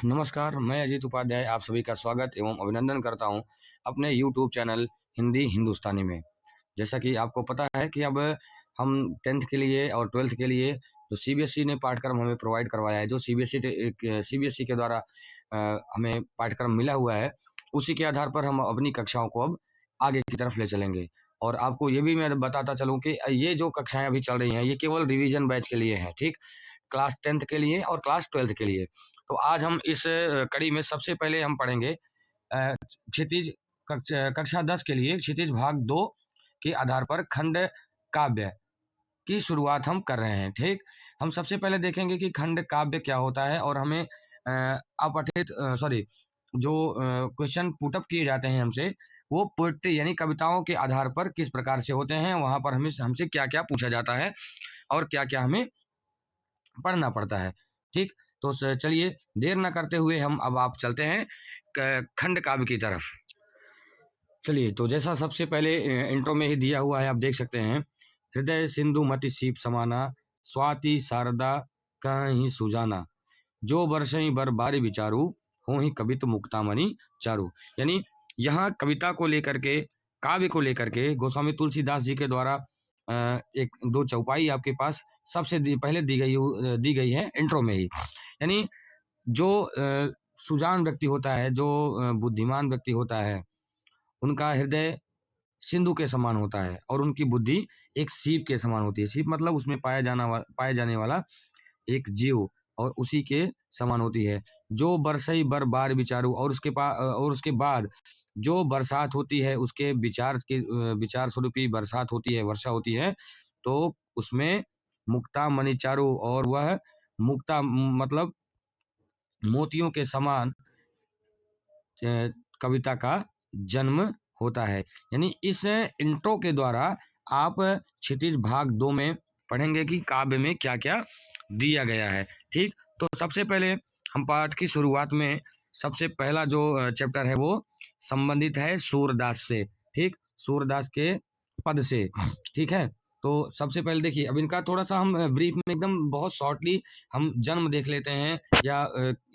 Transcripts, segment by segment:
नमस्कार, मैं अजीत उपाध्याय आप सभी का स्वागत एवं अभिनंदन करता हूं अपने यूट्यूब चैनल हिंदी हिंदुस्तानी में। जैसा कि आपको पता है कि अब हम 10th के लिए और 12th के लिए जो सीबीएसई ने पाठ्यक्रम हमें प्रोवाइड करवाया है, जो सीबीएसई के द्वारा हमें पाठ्यक्रम मिला हुआ है, उसी के आधार पर हम अपनी कक्षाओं को अब आगे की तरफ ले चलेंगे। और आपको ये भी मैं बताता चलूँ कि ये जो कक्षाएँ अभी चल रही हैं, ये केवल रिवीजन बैच के लिए हैं, ठीक? क्लास 10th के लिए और क्लास 12th के लिए। तो आज हम इस कड़ी में सबसे पहले हम पढ़ेंगे क्षितिज कक्षा 10 के लिए क्षितिज भाग 2 के आधार पर खंड काव्य की शुरुआत हम कर रहे हैं, ठीक? हम सबसे पहले देखेंगे कि खंड काव्य क्या होता है और हमें अपठित सॉरी जो क्वेश्चन पुट अप किए जाते हैं हमसे, वो पोएट्री यानी कविताओं के आधार पर किस प्रकार से होते हैं, वहाँ पर हमें हमसे क्या-क्या पूछा जाता है और क्या-क्या हमें पढ़ना पड़ता है, ठीक? तो चलिए देर ना करते हुए हम अब आप चलते हैं खंड काव्य की तरफ। चलिए, तो जैसा सबसे पहले इंट्रो में ही दिया हुआ है, आप देख सकते हैं, हृदय सिंधु मति सीप समाना, स्वाति शारदा कहीं सुजाना, जो बरसई बर बारी विचारू, हो ही कवित मुक्तामणि चारू। यानी यहाँ कविता को लेकर के, काव्य को लेकर के गोस्वामी तुलसीदास जी के द्वारा एक दो चौपाई आपके पास सबसे पहले दी गई है इंट्रो में ही। यानी जो सुजान व्यक्ति होता है, जो बुद्धिमान व्यक्ति होता है, उनका हृदय सिंधु के समान होता है और उनकी बुद्धि एक सीप के समान होती है। सीप मतलब उसमें पाया जाने वाला एक जीव और उसी के समान होती है। जो बरसई बर बार विचारू, और और उसके बाद जो बरसात होती है, उसके विचार स्वरूपी बरसात होती है, वर्षा होती है, तो उसमें मुक्ता मणिचारू, और वह मुक्ता मतलब मोतियों के समान कविता का जन्म होता है। यानी इस इंट्रो के द्वारा आप क्षितिज भाग 2 में पढ़ेंगे कि काव्य में क्या-क्या दिया गया है, ठीक? तो सबसे पहले हम पाठ की शुरुआत में सबसे पहला जो चैप्टर है वो संबंधित है सूरदास से, ठीक? सूरदास के पद से, ठीक है? तो सबसे पहले देखिए, अब इनका थोड़ा-सा हम ब्रीफ में एकदम बहुत शॉर्टली हम जन्म देख लेते हैं, या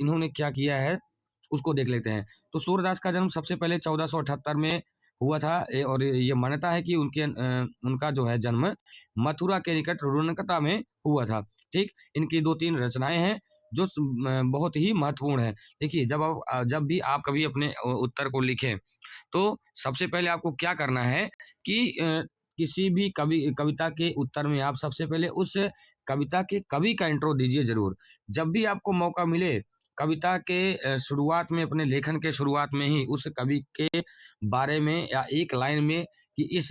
इन्होंने क्या किया है उसको देख लेते हैं। तो सूरदास का जन्म सबसे पहले 1478 में हुआ था, और ये मान्यता है कि उनका जो है जन्म मथुरा के निकट रुणकता में हुआ था, ठीक? इनकी 2-3 रचनाएँ हैं जो बहुत ही महत्वपूर्ण हैं। देखिए, जब भी आप कभी अपने उत्तर को लिखें, तो सबसे पहले आपको क्या करना है कि किसी भी कविता के उत्तर में आप सबसे पहले उस कविता के कवि का इंट्रो दीजिए ज़रूर। जब भी आपको मौका मिले, कविता के शुरुआत में, अपने लेखन के शुरुआत में ही उस कवि के बारे में या एक लाइन में कि इस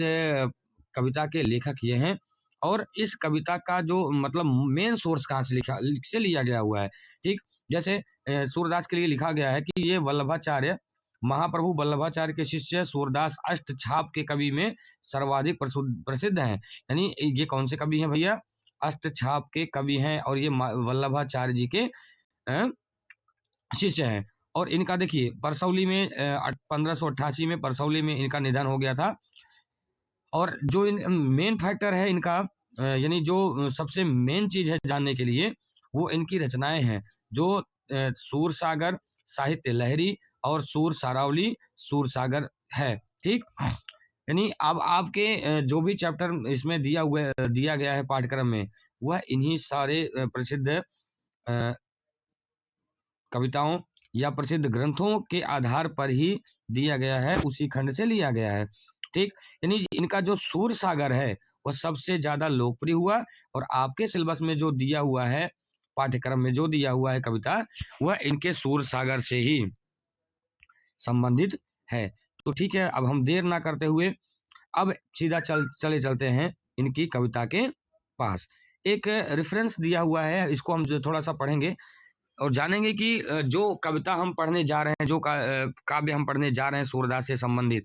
कविता के लेखक ये हैं और इस कविता का जो मतलब मेन सोर्स कहाँ से से लिया गया हुआ है, ठीक? जैसे सूरदास के लिए लिखा गया है कि ये वल्लभाचार्य, महाप्रभु वल्लभाचार्य के शिष्य सूरदास अष्टछाप के कवि में सर्वाधिक प्रसिद्ध हैं। यानी ये कौन से कवि हैं भैया? अष्टछाप के कवि हैं और ये वल्लभाचार्य जी के अ, शिष्य हैं। और इनका देखिए परसौली में 1588 में परसौली में इनका निधन हो गया था। और जो इन मेन फैक्टर है इनका, यानी जो सबसे मेन चीज़ है जानने के लिए, वो इनकी रचनाएँ हैं, जो सूरसागर, साहित्य लहरी और सूर सारावली सूरसागर है, ठीक? यानी अब आपके जो भी चैप्टर इसमें दिया गया है पाठ्यक्रम में, वह इन्हीं सारे प्रसिद्ध कविताओं या प्रसिद्ध ग्रंथों के आधार पर ही दिया गया है, उसी खंड से लिया गया है, ठीक? यानी इनका जो सूरसागर है, वह सबसे ज़्यादा लोकप्रिय हुआ और आपके सिलेबस में जो दिया हुआ है, पाठ्यक्रम में जो दिया हुआ है कविता, वह इनके सूरसागर से ही संबंधित है। तो ठीक है, अब हम देर ना करते हुए अब सीधा चलते हैं इनकी कविता के पास। एक रेफ़रेंस दिया हुआ है, इसको हम जो थोड़ा-सा पढ़ेंगे और जानेंगे कि जो कविता हम पढ़ने जा रहे हैं, जो काव्य हम पढ़ने जा रहे हैं सूरदास से संबंधित,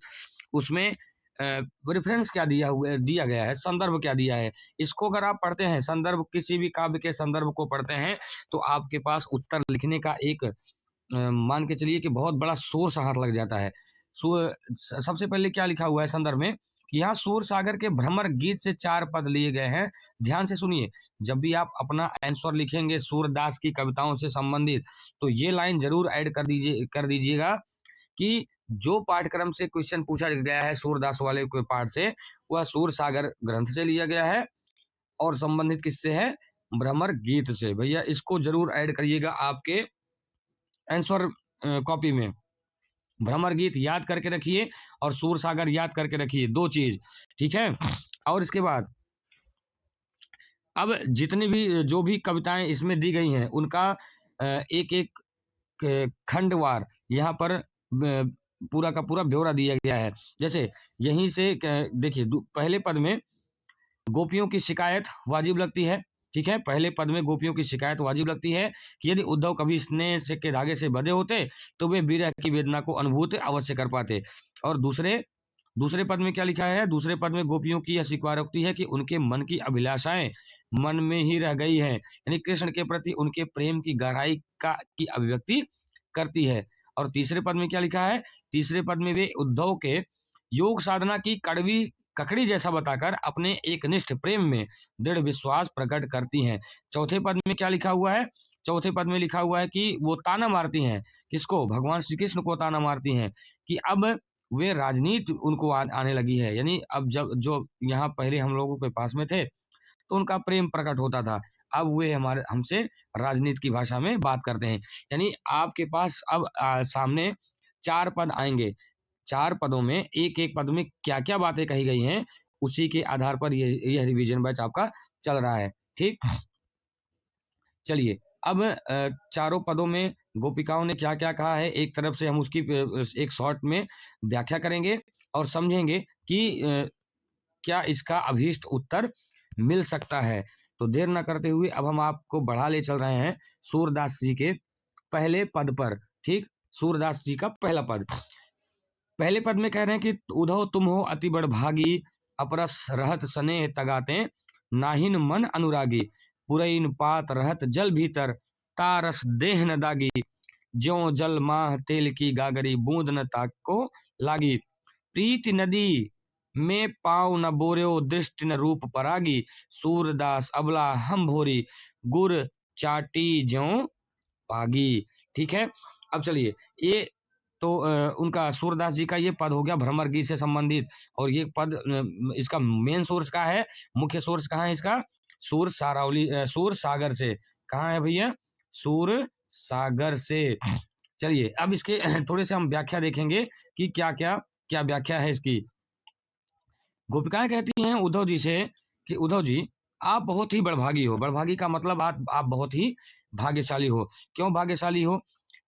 उसमें रेफ़रेंस क्या दिया गया है, संदर्भ क्या दिया है। इसको अगर आप पढ़ते हैं, संदर्भ किसी भी काव्य के संदर्भ को पढ़ते हैं, तो आपके पास उत्तर लिखने का एक मान के चलिए कि बहुत बड़ा सोर्स हाथ लग जाता है। सबसे पहले क्या लिखा हुआ है संदर्भ में, कि यहाँ सूर सागर के भ्रमर गीत से 4 पद लिए गए हैं। ध्यान से सुनिए, जब भी आप अपना आंसर लिखेंगे सूरदास की कविताओं से संबंधित, तो ये लाइन जरूर ऐड कर दीजिएगा कि जो पाठ्यक्रम से क्वेश्चन पूछा गया है सूरदास वाले के पाठ से, वह सूर सागर ग्रंथ से लिया गया है और संबंधित किससे है? भ्रमर गीत से। भैया इसको जरूर ऐड करिएगा आपके आंसर कॉपी में। भ्रमर गीत याद करके रखिए और सूर सागर याद करके रखिए, 2 चीज, ठीक है। और इसके बाद अब जितनी भी जो भी कविताएं इसमें दी गई हैं उनका एक एक खंडवार यहाँ पर पूरा का पूरा ब्यौरा दिया गया है। जैसे यहीं से देखिए पहले पद में गोपियों की शिकायत वाजिब लगती है, ठीक है। पहले पद में गोपियों की शिकायत वाजिब लगती है कि यदि उद्धव कभी स्नेह से के धागे से बंधे होते तो वे विरह की वेदना को अनुभूत अवश्य कर पाते। और दूसरे दूसरे पद में क्या लिखा है? दूसरे पद में गोपियों की यह स्वीकारोक्ति है कि उनके मन की अभिलाषाएं मन में ही रह गई हैं, यानी कृष्ण के प्रति उनके प्रेम की गहराई की अभिव्यक्ति करती है। और तीसरे पद में क्या लिखा है? तीसरे पद में वे उद्धव के योग साधना की कड़वी ककड़ी जैसा बताकर अपने एकनिष्ठ प्रेम में दृढ़ विश्वास प्रकट करती हैं। चौथे पद में क्या लिखा हुआ है? चौथे पद में लिखा हुआ है कि वो ताना मारती हैं, किसको? भगवान श्री कृष्ण को ताना मारती हैं कि अब वे राजनीति उनको आने लगी है, यानी अब जब जो यहाँ पहले हम लोगों के पास में थे तो उनका प्रेम प्रकट होता था, अब वे हमारे हमसे राजनीति की भाषा में बात करते हैं। यानी आपके पास अब सामने 4 पद आएंगे, 4 पदों में एक-एक पद में क्या-क्या बातें कही गई हैं, उसी के आधार पर यह रिवीजन बैच आपका चल रहा है, ठीक? चलिए, अब चारों पदों में गोपिकाओं ने क्या-क्या कहा है, एक तरफ से हम उसकी एक शॉर्ट में व्याख्या करेंगे और समझेंगे कि क्या इसका अभीष्ट उत्तर मिल सकता है। तो देर न करते हुए अब हम आपको बढ़ा ले चल रहे हैं सूरदास जी के पहले पद पर, ठीक? सूरदास जी का पहला पद। पहले पद में कह रहे हैं कि उद्धव तुम हो अति बड़भागी, अपरस रहत स्नेह तगाते, नाहिन मन अनुरागी, पुरैन पात रहत जल भीतर, तारस देह न दागी, ज्यों जल माह तेल की गागरी, बूंद न ताको लागी, प्रीति नदी में पाव न बोर्यो, दृष्टि न रूप परागी, सूरदास अबला हम भोरी, गुर चाटी ज्यों पागी। ठीक है, अब चलिए ये तो उनका सूरदास जी का ये पद हो गया भ्रमर गीत से संबंधित। और ये पद इसका मेन सोर्स कहाँ है? मुख्य सोर्स कहाँ है इसका? सूर सारावली सूर सागर से। कहाँ है भैया? सूर सागर से। चलिए अब इसके थोड़े से हम व्याख्या देखेंगे कि क्या व्याख्या है इसकी। गोपिकाएं कहती हैं उद्धव जी से कि उद्धव जी आप बहुत ही बड़भागी हो। बड़भागी का मतलब आप बहुत ही भाग्यशाली हो। क्यों भाग्यशाली हो?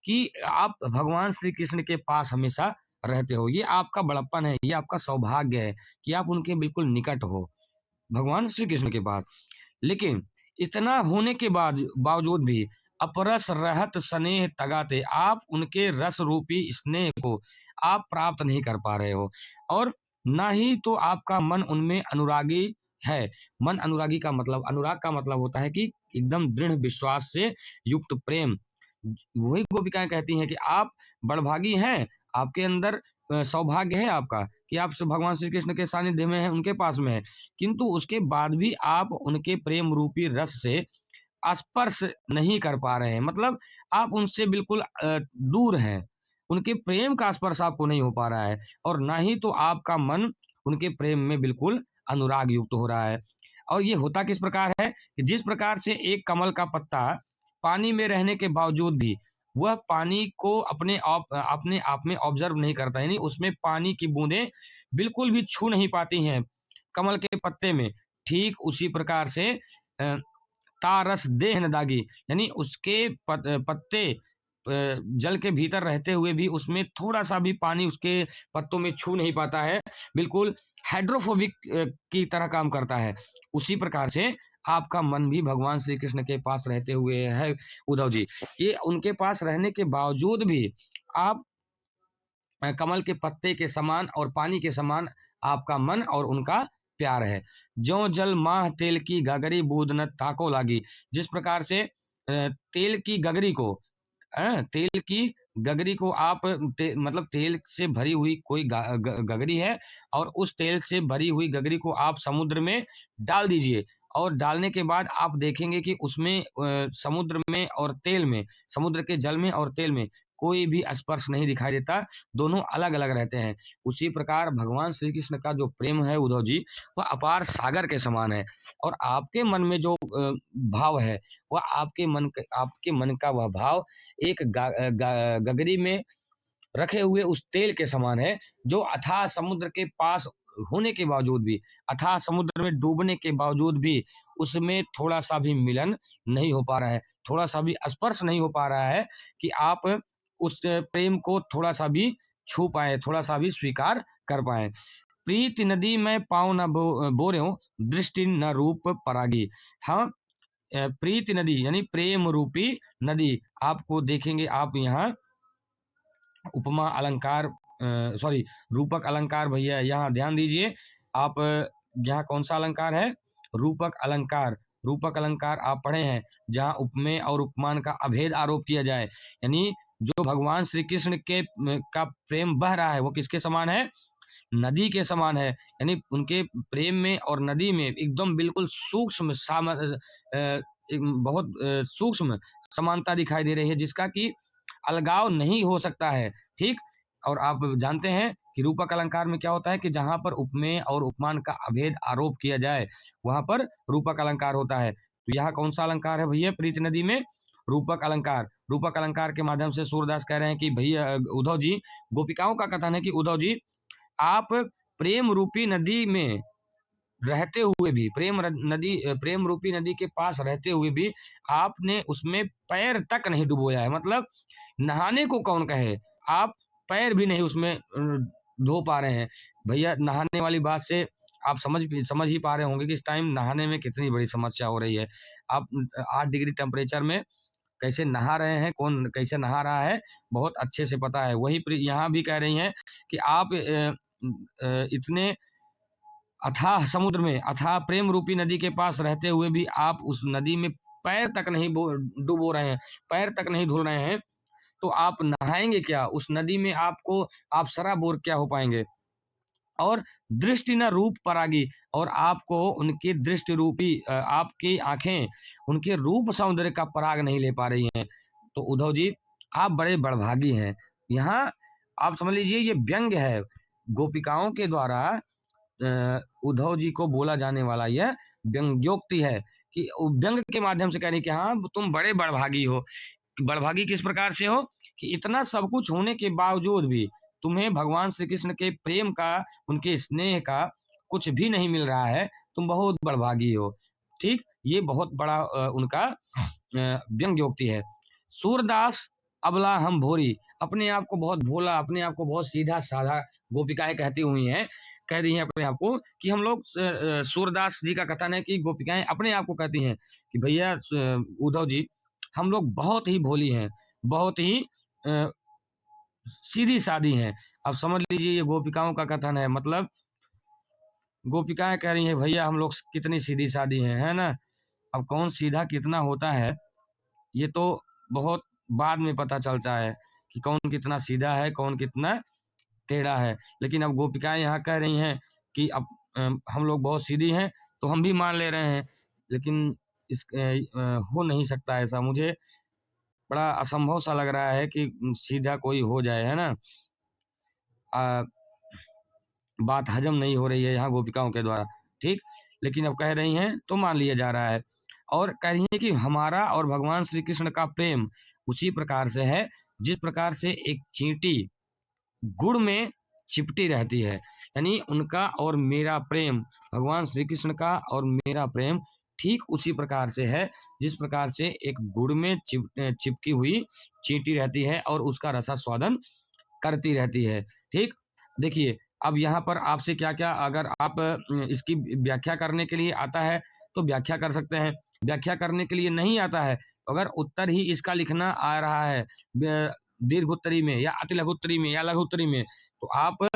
कि आप भगवान श्री कृष्ण के पास हमेशा रहते हो। ये आपका बड़प्पन है, ये आपका सौभाग्य है कि आप उनके बिल्कुल निकट हो, भगवान श्री कृष्ण के पास। लेकिन इतना होने के बावजूद भी अपरस रहत स्नेह तगाते, आप उनके रस रूपी स्नेह को आप प्राप्त नहीं कर पा रहे हो और ना ही तो आपका मन उनमें अनुरागी है। मन अनुरागी का मतलब, अनुराग का मतलब होता है कि एकदम दृढ़ विश्वास से युक्त प्रेम। वही गोपिकाएं कहती हैं कि आप बड़भागी हैं, आपके अंदर सौभाग्य है आपका कि आप भगवान श्री कृष्ण के सानिध्य में हैं, उनके पास में है, किंतु उसके बाद भी आप उनके प्रेम रूपी रस से स्पर्श नहीं कर पा रहे हैं। मतलब आप उनसे बिल्कुल दूर हैं, उनके प्रेम का स्पर्श आपको नहीं हो पा रहा है और ना ही तो आपका मन उनके प्रेम में बिल्कुल अनुराग युक्त हो रहा है। और ये होता किस प्रकार है कि जिस प्रकार से एक कमल का पत्ता पानी में रहने के बावजूद भी वह पानी को अपने आप में ऑब्जर्व नहीं करता, यानी उसमें पानी की बूंदें बिल्कुल भी छू नहीं पाती हैं कमल के पत्ते में। ठीक उसी प्रकार से तारस देह न दागी, यानी उसके पत्ते जल के भीतर रहते हुए भी उसमें थोड़ा सा भी पानी उसके पत्तों में छू नहीं पाता है, बिल्कुल हाइड्रोफोबिक की तरह काम करता है। उसी प्रकार से आपका मन भी भगवान श्री कृष्ण के पास रहते हुए है उद्धव जी। ये उनके पास रहने के बावजूद भी आप कमल के पत्ते के समान और पानी के समान आपका मन और उनका प्यार है। ज्यों जल माह तेल की गगरी बूंद न ताको लागी, जिस प्रकार से तेल की गगरी को तेल की गगरी को आप मतलब तेल से भरी हुई कोई गगरी है, और उस तेल से भरी हुई गगरी को आप समुद्र में डाल दीजिए, और डालने के बाद आप देखेंगे कि उसमें समुद्र में और तेल में, समुद्र के जल में और तेल में कोई भी स्पर्श नहीं दिखाई देता, दोनों अलग-अलग रहते हैं। उसी प्रकार भगवान श्री कृष्ण का जो प्रेम है उद्धव जी, वह अपार सागर के समान है, और आपके मन में जो भाव है, वह आपके मन का वह भाव एक गगरी में रखे हुए उस तेल के समान है, जो अथाह समुद्र के पास होने के बावजूद भी, अथाह समुद्र में डूबने के बावजूद भी उसमें थोड़ा-सा भी मिलन नहीं हो पा रहा है, थोड़ा-सा भी स्पर्श नहीं हो पा रहा है कि आप उस प्रेम को थोड़ा-सा भी छू पाएँ, थोड़ा-सा भी स्वीकार कर पाएँ। प्रीति नदी में पाँव न बोर्यों, दृष्टि न रूप परागी। हाँ, प्रीति नदी यानी प्रेम रूपी नदी, आपको देखेंगे आप यहाँ उपमा अलंकार सॉरी रूपक अलंकार, भैया यहाँ ध्यान दीजिए आप, यहाँ कौन सा अलंकार है? रूपक अलंकार। रूपक अलंकार आप पढ़े हैं, जहाँ उपमेय और उपमान का अभेद आरोप किया जाए, यानी जो भगवान श्री कृष्ण के का प्रेम बह रहा है वो किसके समान है? नदी के समान है, यानी उनके प्रेम में और नदी में एकदम बिल्कुल सूक्ष्म एक बहुत सूक्ष्म समानता दिखाई दे रही है, जिसका कि अलगाव नहीं हो सकता है, ठीक? और आप जानते हैं कि रूपक अलंकार में क्या होता है कि जहाँ पर उपमेय और उपमान का अभेद आरोप किया जाए, वहाँ पर रूपक अलंकार होता है। तो यहाँ कौन-सा अलंकार है भैया प्रीति नदी में? रूपक अलंकार। रूपक अलंकार के माध्यम से सूरदास कह रहे हैं कि भैया उद्धव जी, गोपिकाओं का कथन है कि उद्धव जी, आप प्रेम रूपी नदी में रहते हुए भी, प्रेम रूपी नदी के पास रहते हुए भी आपने उसमें पैर तक नहीं डुबोया है। मतलब नहाने को कौन कहे, आप पैर भी नहीं उसमें धो पा रहे हैं। भैया नहाने वाली बात से आप समझ ही पा रहे होंगे कि इस टाइम नहाने में कितनी बड़ी समस्या हो रही है। आप 8 डिग्री टेम्परेचर में कैसे नहा रहे हैं, कौन कैसे नहा रहा है, बहुत अच्छे से पता है। वही यहाँ भी कह रही हैं कि आप इतने अथाह समुद्र में, अथाह प्रेम रूपी नदी के पास रहते हुए भी आप उस नदी में पैर तक नहीं डुबो रहे हैं, पैर तक नहीं धुल रहे हैं, तो आप नहाएँगे क्या? उस नदी में आप सराबोर क्या हो पाएँगे? और दृष्टि न रूप परागी, और आपको उनकी दृष्टि रूपी आपकी आँखें उनके रूप सौंदर्य का पराग नहीं ले पा रही हैं। तो उद्धव जी, आप बड़े बड़भागी हैं। यहाँ आप समझ लीजिए ये व्यंग्य है। गोपिकाओं के द्वारा उद्धव जी को बोला जाने वाला यह व्यंग्योक्ति है कि व्यंग के माध्यम से कह रही कि हाँ, तुम बड़े बड़भागी हो। बड़भागी किस प्रकार से हो कि इतना सब कुछ होने के बावजूद भी तुम्हें भगवान श्री कृष्ण के प्रेम का, उनके स्नेह का कुछ भी नहीं मिल रहा है, तुम बहुत बड़भागी हो। ठीक? ये बहुत बड़ा उनका व्यंग्योक्ति है। सूरदास अबला हम भोरी, अपने आप को बहुत भोला, अपने आप को बहुत सीधा-साधा गोपिकाएँ कहती हुई हैं, कह रही हैं अपने आप को कि हम लोग सूरदास जी का कथन है कि गोपिकाएँ अपने आप को कहती हैं कि भैया उद्धव जी, हम लोग बहुत ही भोली हैं, बहुत ही अ, सीधी-सादी हैं। अब समझ लीजिए ये गोपिकाओं का कथन है, मतलब गोपिकाएँ कह रही हैं भैया हम लोग कितनी सीधी-सादी हैं, है ना? अब कौन सीधा कितना होता है, ये तो बहुत बाद में पता चलता है कि कौन कितना सीधा है, कौन कितना टेढ़ा है। लेकिन अब गोपिकाएँ यहाँ कह रही हैं कि अब हम लोग बहुत सीधी हैं, तो हम भी मान ले रहे हैं। लेकिन हो नहीं सकता ऐसा। मुझे बड़ा असंभव सा लग रहा है कि सीधा कोई हो जाए, है ना? अ, बात हज़म नहीं हो रही है यहाँ गोपिकाओं के द्वारा, ठीक? लेकिन अब कह रही हैं तो मान लिया जा रहा है, और कह रही हैं कि हमारा और भगवान श्री कृष्ण का प्रेम उसी प्रकार से है, जिस प्रकार से एक चींटी गुड़ में चिपटी रहती है। यानी उनका और मेरा प्रेम, भगवान श्री कृष्ण का और मेरा प्रेम ठीक उसी प्रकार से है, जिस प्रकार से एक गुड़ में चिपकी हुई चींटी रहती है और उसका रसास्वादन करती रहती है, ठीक? देखिए, अब यहाँ पर आपसे क्या-क्या अगर आप इसकी व्याख्या करने के लिए आता है, तो व्याख्या कर सकते हैं। व्याख्या करने के लिए नहीं आता है, अगर उत्तर ही इसका लिखना आ रहा है दीर्घोत्तरी में या अतिलघुत्तरी में या लघुत्तरी में, तो आप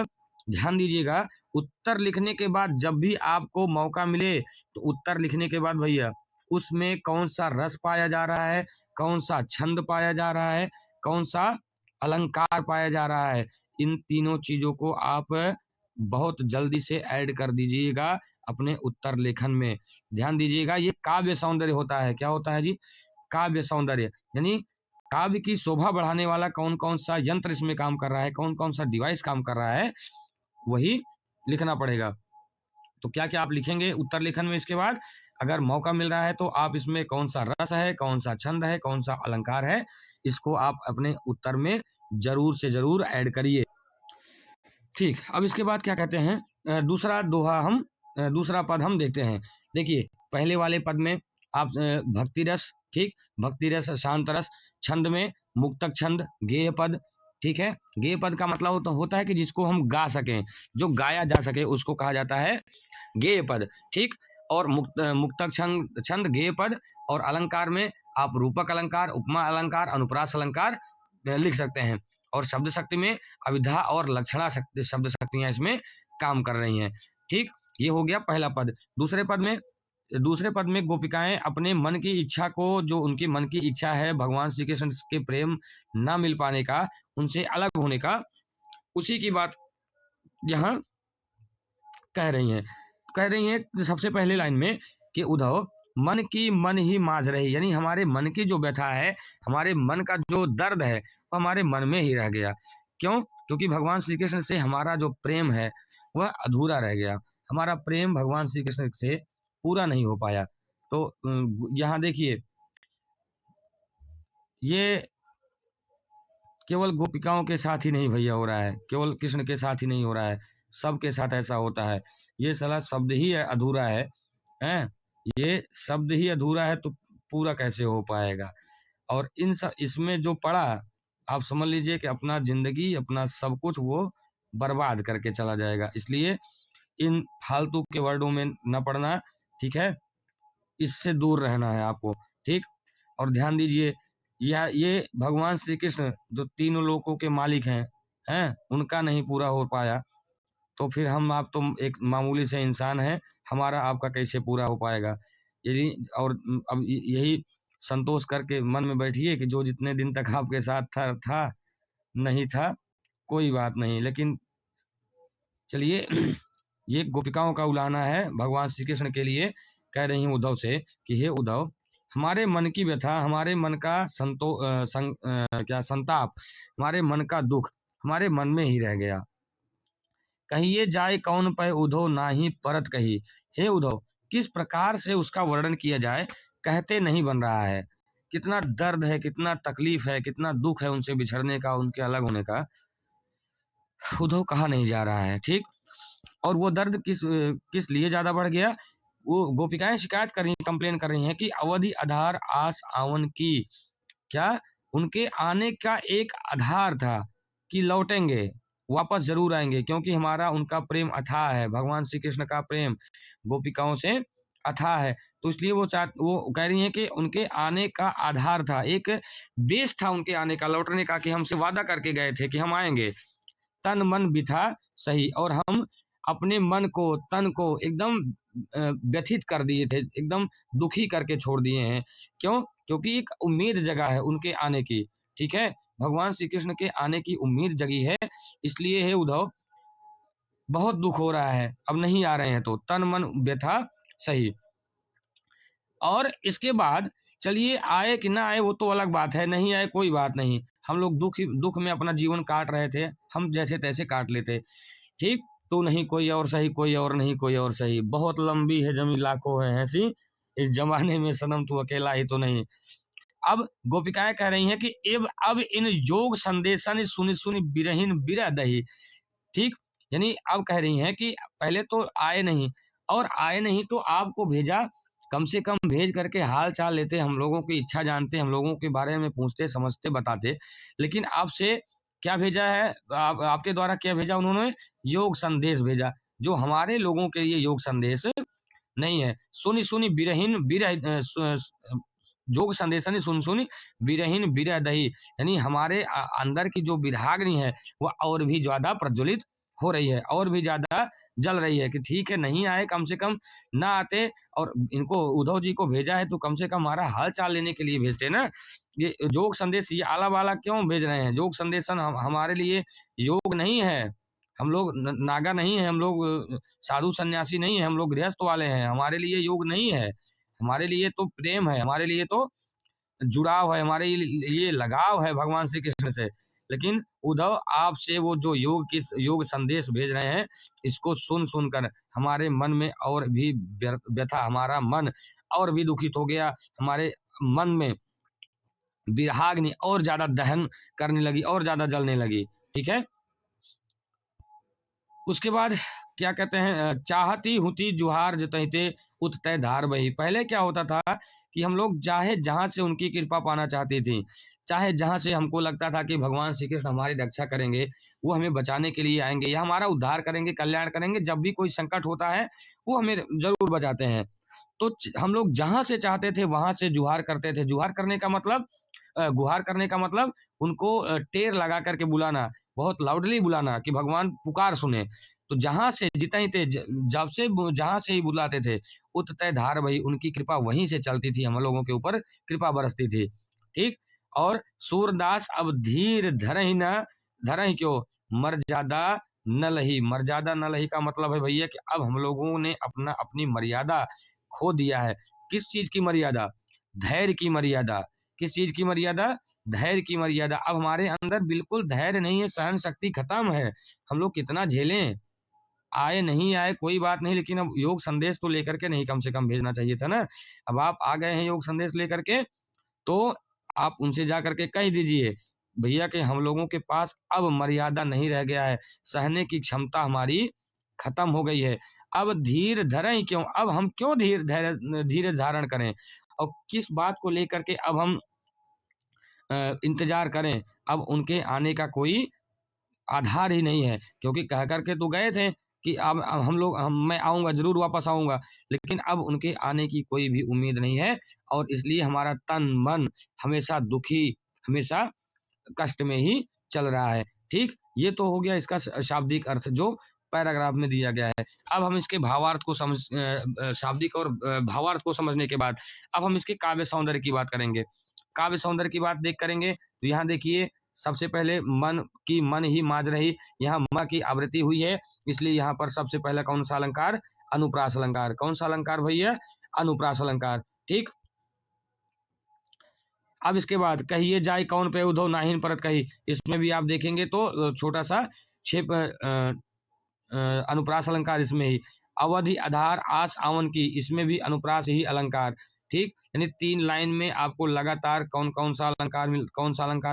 ध्यान दीजिएगा, उत्तर लिखने के बाद जब भी आपको मौका मिले, तो उत्तर लिखने के बाद भैया उसमें कौन-सा रस पाया जा रहा है, कौन-सा छंद पाया जा रहा है, कौन सा अलंकार पाया जा रहा है। इन तीनों चीजों को आप बहुत जल्दी से ऐड कर दीजिएगा अपने उत्तर लेखन में। ध्यान दीजिएगा, ये काव्य सौंदर्य होता है। क्या होता है जी? काव्य सौंदर्य, यानी काव्य की शोभा बढ़ाने वाला कौन कौन सा यंत्र इसमें काम कर रहा है, कौन कौन सा डिवाइस काम कर रहा है, वही लिखना पड़ेगा। तो क्या क्या आप लिखेंगे उत्तर लेखन में? इसके बाद अगर मौका मिल रहा है तो आप इसमें कौन सा रस है, कौन सा छंद है, कौन सा अलंकार है, इसको आप अपने उत्तर में जरूर से जरूर ऐड करिए। ठीक, अब इसके बाद क्या कहते हैं, दूसरा दोहा हम दूसरा पद हम देखते हैं। देखिए, पहले वाले पद में आप भक्ति रस, ठीक, भक्ति रस, शांत रस, छंद में मुक्तक छंद, गेय पद, ठीक है। गेय पद का मतलब होता है कि जिसको हम गा सकें, जो गाया जा सके, उसको कहा जाता है गेय पद, ठीक। और मुक्तक छंद, गेय पद, और अलंकार में आप रूपक अलंकार, उपमा अलंकार, अनुप्रास अलंकार लिख सकते हैं। और शब्द शक्ति में अविधा और लक्षणा शब्द शक्तियां इसमें काम कर रही हैं, ठीक। ये हो गया पहला पद। दूसरे पद में गोपिकाएं अपने मन की इच्छा को, जो उनकी मन की इच्छा है भगवान श्री कृष्ण के प्रेम न मिल पाने का, उनसे अलग होने का, उसी की बात यहाँ कह रही हैं सबसे पहले लाइन में कि उद्धव मन की मन ही माज रही, यानी हमारे मन की जो व्यथा है, हमारे मन का जो दर्द है, वो हमारे मन में ही रह गया। क्यों? क्योंकि भगवान श्री कृष्ण से हमारा जो प्रेम है वह अधूरा रह गया, हमारा प्रेम भगवान श्री कृष्ण से पूरा नहीं हो पाया। तो यहाँ देखिए, ये केवल गोपिकाओं के साथ ही नहीं भैया हो रहा है, केवल कृष्ण के साथ ही नहीं हो रहा है, सबके साथ ऐसा होता है। ये साला शब्द ही अधूरा है, हैं? ये शब्द ही अधूरा है तो पूरा कैसे हो पाएगा? और इसमें जो पड़ा, आप समझ लीजिए कि अपना जिंदगी, अपना सब कुछ वो बर्बाद करके चला जाएगा। इसलिए इन फालतू के वर्डों में न पढ़ना, ठीक है, इससे दूर रहना है आपको, ठीक। और ध्यान दीजिए, ये भगवान श्री कृष्ण जो तीनों लोकों के मालिक हैं, उनका नहीं पूरा हो पाया, तो फिर हम आप तो एक मामूली से इंसान हैं, हमारा आपका कैसे पूरा हो पाएगा? यदि और अब यही संतोष करके मन में बैठिए कि जो जितने दिन तक आपके साथ था नहीं था, कोई बात नहीं। लेकिन चलिए, ये गोपिकाओं का उलाहना है भगवान श्री कृष्ण के लिए। कह रही हैं उद्धव से कि हे उद्धव, हमारे मन की व्यथा, हमारे मन का संताप, हमारे मन का दुख हमारे मन में ही रह गया। कहिए जाए कौन पै उद्धव नाही परत कही। हे उद्धव, किस प्रकार से उसका वर्णन किया जाए, कहते नहीं बन रहा है। कितना दर्द है, कितना तकलीफ है, कितना दुख है उनसे बिछड़ने का, उनके अलग होने का, उद्धव कहा नहीं जा रहा है, ठीक। और वो दर्द किस लिए ज्यादा बढ़ गया? वो गोपिकाएं शिकायत कर रही, कंप्लेन कर रही हैं कि अवधि आधार आस आवन की, क्या उनके आने का एक आधार था कि लौटेंगे, वापस जरूर आएंगे, क्योंकि हमारा उनका प्रेम अथाह है, भगवान श्री कृष्ण का प्रेम गोपिकाओं से अथाह है। तो इसलिए वो कह रही हैं कि उनके आने का आधार था, एक बेस था उनके आने का, लौटने का, कि हमसे वादा करके गए थे कि हम आएंगे। तन मन बिथा सही, और हम अपने मन को, तन को एकदम व्यथित कर दिए थे, एकदम दुखी करके छोड़ दिए हैं। क्यों? क्योंकि एक उम्मीद जगा है उनके आने की, ठीक है, भगवान श्री कृष्ण के आने की उम्मीद जगी है। इसलिए हे उद्धव, बहुत दुख हो रहा है, अब नहीं आ रहे हैं तो तन मन व्यथा सही। और इसके बाद चलिए, आए कि ना आए वो तो अलग बात है, नहीं आए कोई बात नहीं, हम लोग दुख में अपना जीवन काट रहे थे, हम जैसे तैसे काट लेते, ठीक। तू नहीं कोई और सही, कोई और नहीं कोई और सही, बहुत लंबी है जमी लाखों है ऐसी, इस जमाने में सनम तू अकेला ही तो नहीं। अब गोपिकाएं कह रही हैं कि अब इन योग संदेशन सुनि सुनि बिरहीन बिरह दही, ठीक। यानी अब कह रही हैं कि पहले तो आए नहीं, और आए नहीं तो आपको भेजा, कम से कम भेज करके हाल चाल लेते, हम लोगों की इच्छा जानते, हम लोगों के बारे में पूछते, समझते, बताते। लेकिन आपसे क्या भेजा है, आपके द्वारा क्या भेजा उन्होंने? योग संदेश भेजा, जो हमारे लोगों के लिए योग संदेश नहीं है। सुनी सुनी बिरहीन बिरह योग संदेशन सुन सुनी बिरहीन बिरह दही, यानी हमारे अंदर की जो विराग्नि है वह और भी ज्यादा प्रज्वलित हो रही है, और भी ज्यादा जल रही है कि ठीक है नहीं आए, कम से कम ना आते, और इनको उद्धव जी को भेजा है तो कम से कम हमारा हाल चाल लेने के लिए भेजते ना। ये योग संदेश ये आला वाला क्यों भेज रहे हैं? योग संदेशन हमारे लिए योग नहीं है। हम लोग नागा नहीं है, हम लोग साधु सन्यासी नहीं है, हम लोग गृहस्थ वाले हैं। हमारे लिए योग नहीं है, हमारे लिए तो प्रेम है, हमारे लिए तो जुड़ाव है, हमारे लिए लगाव है भगवान श्री कृष्ण से। लेकिन उद्धव आपसे वो जो योग संदेश भेज रहे हैं, इसको सुन सुनकर हमारे मन में और भी व्यथा, हमारा मन और भी दुखित हो गया, हमारे मन में विराग्नि और ज्यादा दहन करने लगी और ज्यादा जलने लगी। ठीक है, उसके बाद क्या कहते हैं, चाहती हुती जुहार जतैते उततै धार बही। पहले क्या होता था कि हम लोग चाहे जहां से उनकी कृपा पाना चाहती थी, चाहे जहां से हमको लगता था कि भगवान श्री कृष्ण हमारी रक्षा करेंगे, वो हमें बचाने के लिए आएंगे या हमारा उद्धार करेंगे, कल्याण करेंगे, जब भी कोई संकट होता है वो हमें जरूर बचाते हैं। तो हम लोग जहां से चाहते थे वहां से जुहार करते थे। जुहार करने का मतलब, गुहार करने का मतलब उनको टेर लगा करके बुलाना, बहुत लाउडली बुलाना कि भगवान पुकार सुने। तो जहां से जितने थे, जब से जहां से ही बुलाते थे, उत तय धार वही, उनकी कृपा वहीं से चलती थी, हम लोगों के ऊपर कृपा बरसती थी। ठीक, और सूरदास अब धीर धरहि क्यों, मर्यादा न लही। मर्यादा न लही का मतलब है भैया कि अब हम लोगों ने अपनी मर्यादा खो दिया है। किस चीज की मर्यादा? धैर्य की मर्यादा। किस चीज की मर्यादा? धैर्य की मर्यादा। अब हमारे अंदर बिल्कुल धैर्य नहीं है, सहन शक्ति खत्म है। हम लोग कितना झेलें, आए नहीं आए कोई बात नहीं, लेकिन अब योग संदेश तो लेकर के नहीं कम से कम भेजना चाहिए था ना। अब आप आ गए हैं योग संदेश लेकर के, तो आप उनसे जा करके कह दीजिए भैया कि हम लोगों के पास अब मर्यादा नहीं रह गया है, सहने की क्षमता हमारी खत्म हो गई है। अब धीर धरें क्यों, अब हम क्यों धीरे धारण करें, और किस बात को लेकर के अब हम इंतजार करें। अब उनके आने का कोई आधार ही नहीं है, क्योंकि कह करके तो गए थे कि अब हम लोग मैं आऊँगा, ज़रूर वापस आऊँगा, लेकिन अब उनके आने की कोई भी उम्मीद नहीं है, और इसलिए हमारा तन, मन हमेशा दुखी, हमेशा कष्ट में ही चल रहा है। ठीक? ये तो हो गया इसका शाब्दिक अर्थ जो पैराग्राफ में दिया गया है। अब हम इसके भावार्थ को शाब्दिक और भावार्थ को समझने के बाद अब हम इसके काव्य सौंदर्य की बात करेंगे। काव्य सौंदर्य की बात करेंगे तो यहाँ देखिए, सबसे पहले मन ही माज रही, यहाँ म की आवृत्ति हुई है, इसलिए यहाँ पर सबसे पहला कौन सा अलंकार? अनुप्रास अलंकार। कौन सा अलंकार भैया? अनुप्रास अलंकार। ठीक, अब इसके बाद कहिए जाय कौन पे उद्धव नाहिन परत कही, इसमें भी आप देखेंगे तो छोटा सा छेप अनुप्रास अलंकार इसमें ही। अवधि आधार आस आवन की, इसमें भी अनुप्रास ही अलंकार। ठीक, यानी 3 लाइन में आपको लगातार कौन सा अलंकार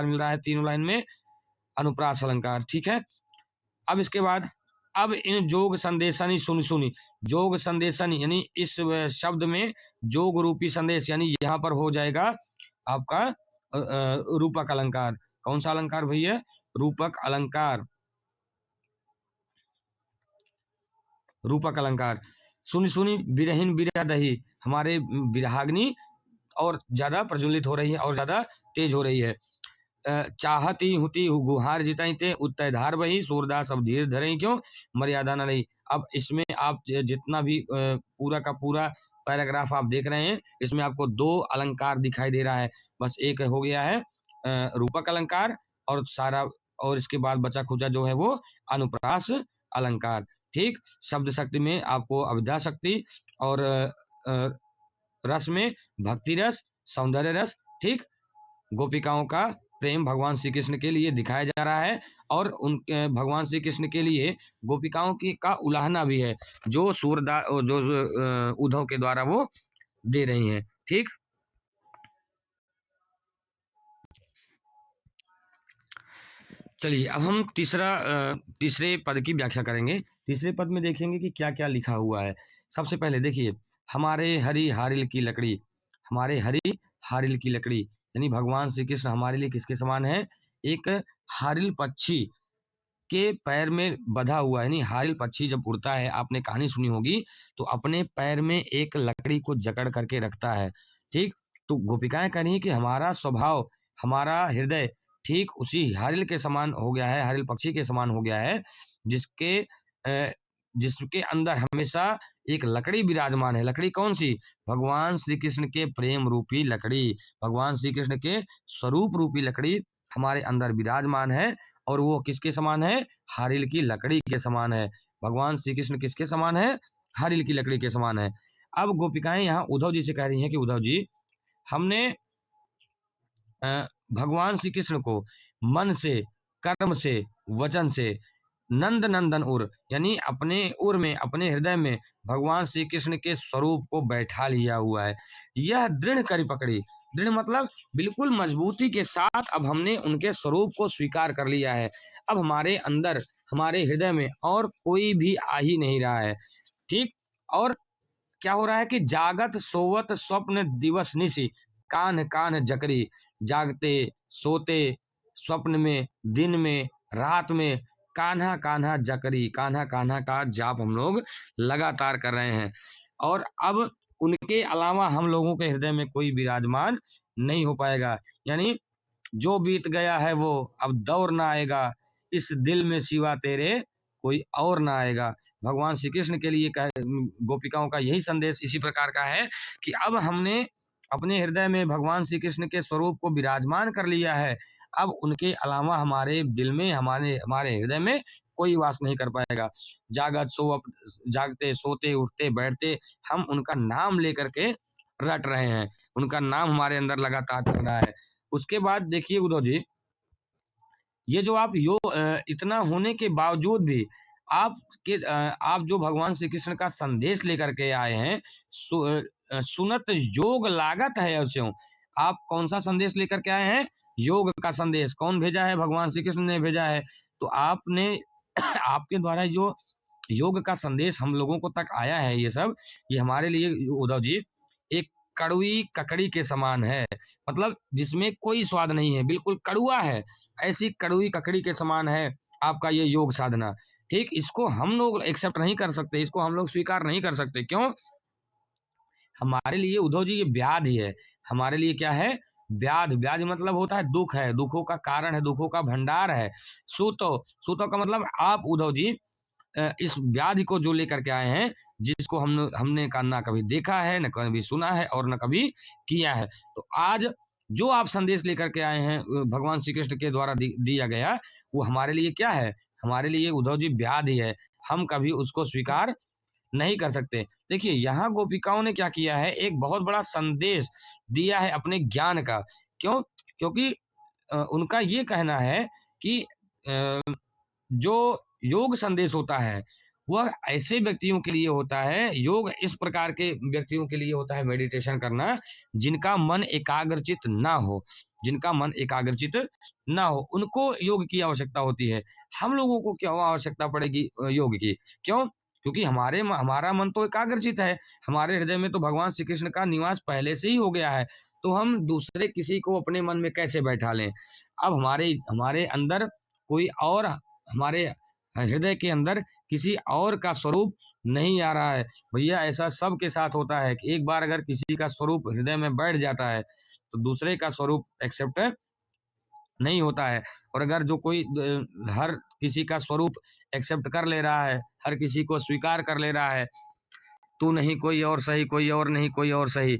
मिल रहा है? तीनों लाइन में अनुप्रास अलंकार। ठीक है, अब इसके बाद अब इन जोग संदेशनी सुनी सुनी। जोग संदेशनी यानी इस शब्द में जोग रूपी संदेश, यानी यहाँ पर हो जाएगा आपका रूपक अलंकार। कौन सा अलंकार भैया? रूपक अलंकार। रूपक अलंकार। सुनी सुनी बिरहिन बिरह दही, हमारे विरहाग्नि और ज्यादा प्रज्वलित हो रही है और ज्यादा तेज हो रही है। चाहती हुती गुहार जिताई ते उत्तय धार बही, सूरदास अब धीर धरे क्यों, मर्यादा न रही। अब इसमें आप जितना भी पूरा का पूरा पैराग्राफ आप देख रहे हैं, इसमें आपको 2 अलंकार दिखाई दे रहा है। बस एक हो गया है रूपक अलंकार, और सारा, और इसके बाद बचा खुचा जो है वो अनुप्रास अलंकार। ठीक, शब्द शक्ति में आपको अविद्या शक्ति, और रस में भक्ति रस, सौंदर्य रस। ठीक, गोपिकाओं का प्रेम भगवान श्री कृष्ण के लिए दिखाया जा रहा है, और उनके भगवान श्री कृष्ण के लिए गोपिकाओं की का उलाहना भी है, जो उद्धव के द्वारा वो दे रही हैं। ठीक, चलिए अब हम तीसरे पद की व्याख्या करेंगे। तीसरे पद में देखेंगे कि क्या क्या लिखा हुआ है। सबसे पहले देखिए, हमारे हरि हारिल की लकड़ी, हमारे हरि हारिल की लकड़ी, यानी भगवान श्री कृष्ण हमारे लिए किसके समान है? एक हारिल पक्षी के पैर में बधा हुआ, यानी हारिल पक्षी जब उड़ता है, आपने कहानी सुनी होगी, तो अपने पैर में एक लकड़ी को जकड़ करके रखता है। ठीक, तो गोपिकाएं कह रही हैं कि हमारा स्वभाव, हमारा हृदय ठीक उसी हारिल के समान हो गया है, हारिल पक्षी के समान हो गया है, जिसके जिसके अंदर हमेशा एक लकड़ी विराजमान है। लकड़ी कौन सी? भगवान श्री कृष्ण के प्रेम रूपी लकड़ी, भगवान श्री कृष्ण के स्वरूप रूपी लकड़ी हमारे अंदर विराजमान है। और वो किसके समान है? हारिल की लकड़ी के समान है। भगवान श्री कृष्ण किसके समान है? हारिल की लकड़ी के समान है। अब गोपिकाएं यहाँ उद्धव जी से कह रही हैं कि उद्धव जी, हमने भगवान श्री कृष्ण को मन से, कर्म से, वचन से नंद नंदन उर, यानी अपने उर में, अपने हृदय में भगवान श्री कृष्ण के स्वरूप को बैठा लिया हुआ है। यह दृढ़ करी पकड़ी, दृढ़ मतलब बिल्कुल मजबूती के साथ अब हमने उनके स्वरूप को स्वीकार कर लिया है। अब हमारे अंदर, हमारे हृदय में और कोई भी आ ही नहीं रहा है। ठीक। और क्या हो रहा है कि जागत सोवत स्वप्न दिवस निशि, कान कान जकरी, जागते, सोते, स्वप्न में, दिन में, रात में कान्हा कान्हा जकरी, कान्हा कान्हा का जाप हम लोग लगातार कर रहे हैं। और अब उनके अलावा हम लोगों के हृदय में कोई विराजमान नहीं हो पाएगा। यानी जो बीत गया है वो अब दौर ना आएगा, इस दिल में सिवा तेरे कोई और ना आएगा। भगवान श्री कृष्ण के लिए गोपिकाओं का यही संदेश इसी प्रकार का है कि अब हमने अपने हृदय में भगवान श्री कृष्ण के स्वरूप को विराजमान कर लिया है। अब उनके अलावा हमारे दिल में, हमारे हमारे हृदय में कोई वास नहीं कर पाएगा। जागते, सोते, उठते, बैठते हम उनका नाम लेकर के रट रहे हैं, उनका नाम हमारे अंदर लगातार चल रहा है। उसके बाद देखिए उद्धव जी, ये जो आप इतना होने के बावजूद भी आप जो भगवान श्री कृष्ण का संदेश लेकर के आए हैं, सुनत योग लागत है अवश्यों। आप कौन सा संदेश लेकर के आए हैं? योग का संदेश। कौन भेजा है? भगवान श्री कृष्ण ने भेजा है। तो आपने आपके द्वारा जो योग का संदेश हम लोगों को तक आया है, ये हमारे लिए उद्धव जी एक कड़वी ककड़ी के समान है। मतलब जिसमें कोई स्वाद नहीं है, बिल्कुल कड़वा है। ऐसी कड़वी ककड़ी के समान है आपका ये योग साधना। ठीक, इसको हम लोग एक्सेप्ट नहीं कर सकते, इसको हम लोग स्वीकार नहीं कर सकते। क्यों? हमारे लिए उद्धव जी ये व्याधि है। हमारे लिए क्या है? व्याधि। व्याधि मतलब होता है दुख है, दुखों का कारण है, दुखों का भंडार है। सूतो, सूतो का मतलब आप उद्धव जी इस व्याधि को जो लेकर के आए हैं, जिसको हमने का ना कभी देखा है, ना कभी सुना है और ना कभी किया है। तो आज जो आप संदेश लेकर के आए हैं भगवान श्री कृष्ण के द्वारा दिया गया, वो हमारे लिए क्या है? हमारे लिए उद्धव जी व्याधि है। हम कभी उसको स्वीकार नहीं कर सकते। देखिए यहाँ गोपिकाओं ने क्या किया है, एक बहुत बड़ा संदेश दिया है अपने ज्ञान का। क्यों? क्योंकि उनका ये कहना है कि जो योग संदेश होता है, वह ऐसे व्यक्तियों के लिए होता है, योग इस प्रकार के व्यक्तियों के लिए होता है मेडिटेशन करना, जिनका मन एकाग्रचित ना हो, जिनका मन एकाग्रचित ना हो, उनको योग की आवश्यकता होती है। हम लोगों को क्यों आवश्यकता पड़ेगी योग की? क्यों? क्योंकि हमारा मन तो एकाग्रचित है, हमारे हृदय में तो भगवान श्री कृष्ण का निवास पहले से ही हो गया है, तो हम दूसरे किसी को अपने मन में कैसे बैठा लें? अब हमारे हमारे अंदर कोई और, हमारे हृदय के अंदर किसी और का स्वरूप नहीं आ रहा है। भैया ऐसा सबके साथ होता है कि एक बार अगर किसी का स्वरूप हृदय में बैठ जाता है, तो दूसरे का स्वरूप एक्सेप्ट नहीं होता है। और अगर जो कोई हर किसी का स्वरूप एक्सेप्ट कर ले रहा है, हर किसी को स्वीकार कर ले रहा है, तू नहीं कोई और सही, कोई और नहीं कोई और सही,